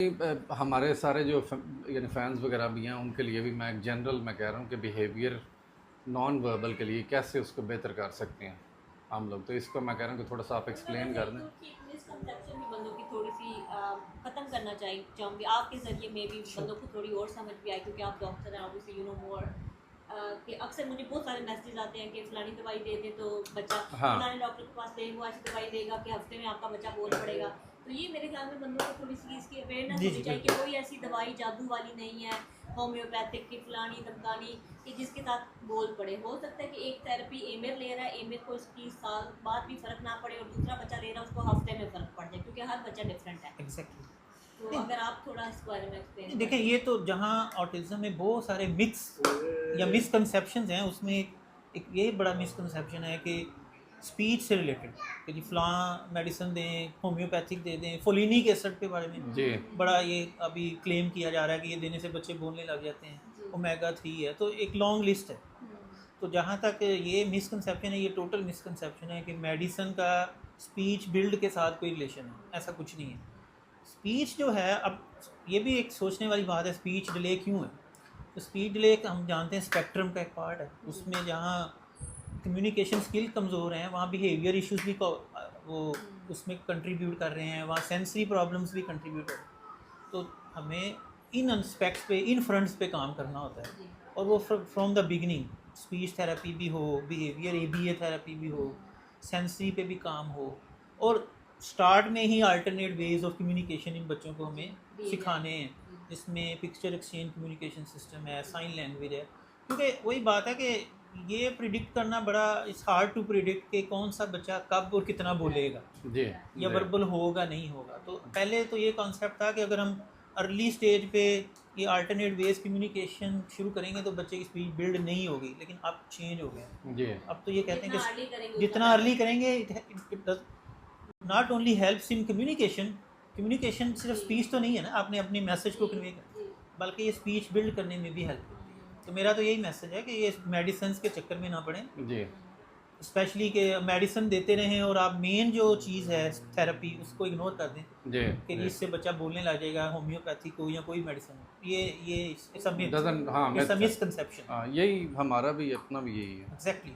हमारे सारे जो यानी फैंस वगैरह भी हैं उनके लिए भी मैं जनरल मैं कह रहा हूँ कि बिहेवियर नॉन वर्बल के लिए कैसे उसको बेहतर कर सकते हैं हम लोग, तो इसको मैं कह रहा हूँ कि थोड़ा सा आप तो मैं एक्सप्लेन बस कर एक दें। तो कि मिसकंसेप्शन भी बंदों की थोड़ी सी ख़त्म करना चाहूँगी आपके ज़रिए में भी श्योर। बंदों को थोड़ी और समझ भी आए, क्योंकि आप डॉक्टर हैं, ऑब्वियसली यू नो मोर। कि अक्सर मुझे बहुत सारे मैसेज आते हैं कि फ़लानी दवाई दे दें तो बच्चा हाँ। फ़लाने डॉक्टर के पास ले, वो ऐसी दवाई देगा कि हफ्ते में आपका बच्चा बोल पड़ेगा। तो ये मेरे ख्याल में बंदों को थोड़ी सी इसकी अवेयरनेस जी होनी जी चाहिए कि बिल्कुल। कोई ऐसी दवाई जादू वाली नहीं है, होम्योपैथिक की फ़लानी धमकानी, कि जिसके साथ बोल पड़े। हो सकता है कि एक थेरेपी एमेर ले रहा है, एमेर को इसकी साल बाद भी फ़र्क ना पड़े, और दूसरा बच्चा ले रहा है उसको हफ्ते में फ़र्क पड़ जाए, क्योंकि हर बच्चा डिफरेंट है। एग्जैक्टली। तो नहीं अगर आप थोड़ा इस बारे में एक्सप्लेन कर देखिए, दें। ये तो जहाँ ऑटिज्म में बहुत सारे मिक्स या मिसकंसेप्शंस हैं, उसमें एक ये बड़ा मिसकंसेप्शन है कि स्पीच से रिलेटेड कि जी फलां मेडिसिन दें, होम्योपैथिक दे दें, फोलिनिक एसिड के बारे में जी। बड़ा ये अभी क्लेम किया जा रहा है कि ये देने से बच्चे बोलने लग जाते हैं। जी। ओमेगा 3 है, तो एक लॉन्ग लिस्ट है। तो जहाँ तक ये मिसकंसेप्शन है, ये टोटल मिसकंसेप्शन है कि मेडिसिन का स्पीच बिल्ड के साथ कोई रिलेशन है, ऐसा कुछ नहीं है। स्पीच जो है, अब ये भी एक सोचने वाली बात है, स्पीच डिले क्यों है। तो स्पीच डिले हम जानते हैं स्पेक्ट्रम का एक पार्ट है, उसमें जहाँ कम्युनिकेशन स्किल कमज़ोर हैं वहाँ बिहेवियर इश्यूज भी वो उसमें कंट्रीब्यूट कर रहे हैं, वहाँ सेंसरी प्रॉब्लम्स भी कंट्रीब्यूट कर रहे हैं। तो हमें इन एस्पेक्ट्स पे, इन फ्रंट्स पे काम करना होता है, और वो from the beginning speech therapy भी हो, बिहेवियर एबीए थेरेपी भी हो, सेंसरी पे भी काम हो, और स्टार्ट में ही अल्टरनेट वेज ऑफ कम्युनिकेशन इन बच्चों को हमें सिखाने हैं, जिसमें पिक्चर एक्सचेंज कम्युनिकेशन सिस्टम है, साइन लैंग्वेज है। क्योंकि वही बात है कि ये प्रिडिक्ट करना बड़ा इट्स हार्ड टू प्रिडिक्ट कि कौन सा बच्चा कब और कितना बोलेगा जी। या जी। वर्बल होगा नहीं होगा। तो पहले तो ये कॉन्सेप्ट था कि अगर हम अर्ली स्टेज पे ये अल्टरनेट वेज कम्युनिकेशन शुरू करेंगे तो बच्चे की स्पीच बिल्ड नहीं होगी, लेकिन अब चेंज हो गया। जी। अब तो ये कहते हैं जितना अर्ली कि करेंगे जितना अर्ली करेंगे it does not only helps in communication. Communication सिर्फ स्पीच तो नहीं है ना, आपने अपनी मैसेज को कन्वे कर, बल्कि ये स्पीच बिल्ड करने में भी हेल्प करती है। तो मेरा तो यही मैसेज है कि ये मेडिसिन के चक्कर में ना पड़ें, जी। स्पेशली कि मेडिसिन देते रहें और आप मेन जो चीज़ है थेरेपी उसको इग्नोर कर दें जी। कि जी। इससे बच्चा बोलने लग जाएगा, होम्योपैथिक हो या कोई मेडिसिन हो। ये डजन हाँ इट्स अ मिथ है। मिसकंसेप्शन। हाँ, यही हमारा भी अपना भी यही है। एग्जैक्टली।